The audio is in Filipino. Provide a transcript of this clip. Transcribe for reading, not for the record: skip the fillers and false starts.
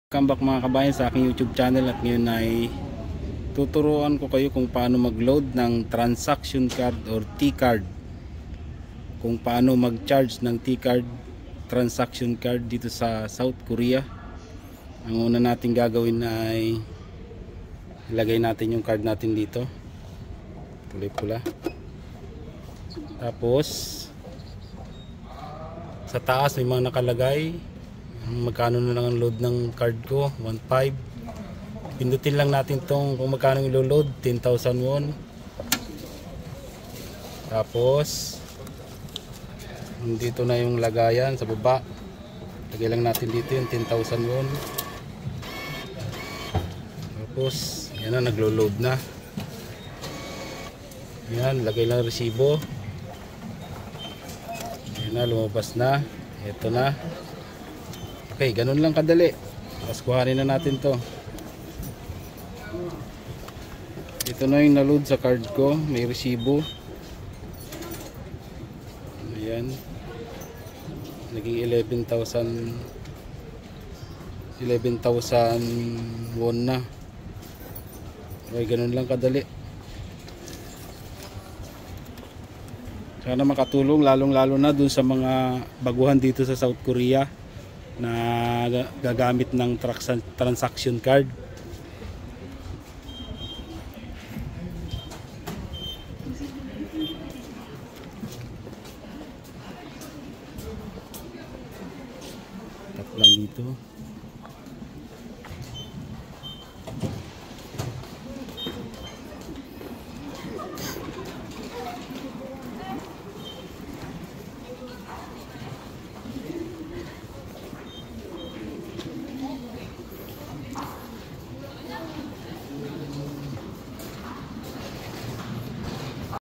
Welcome back mga kabayan sa aking YouTube channel, at ngayon ay tuturuan ko kayo kung paano mag-load ng transaction card or T-card, kung paano mag-charge ng T-card transaction card dito sa South Korea. Ang una natin gagawin ay ilagay natin yung card natin dito, kulay pula. Tapos sa taas may mga nakalagay magkano na lang ang load ng card ko, 1.5. Pindutin lang natin tong kung magkano yung load, 10,000 won. Tapos dito na yung lagayan sa baba, lagay lang natin dito yung 10,000 won. Tapos yan na, naglo-load na. Yan, lagay lang resibo. Yan na, lumabas na. Ito na. Okay, ganun lang kadali. Tapos kuhanin na natin to. Ito na yung na-load sa card ko. May resibo. Ayan. Naging 11,000 won na. Okay, ganun lang kadali. Sana makatulong lalong-lalo na dun sa mga baguhan dito sa South Korea na gagamit ng transaction card. Tap lang dito.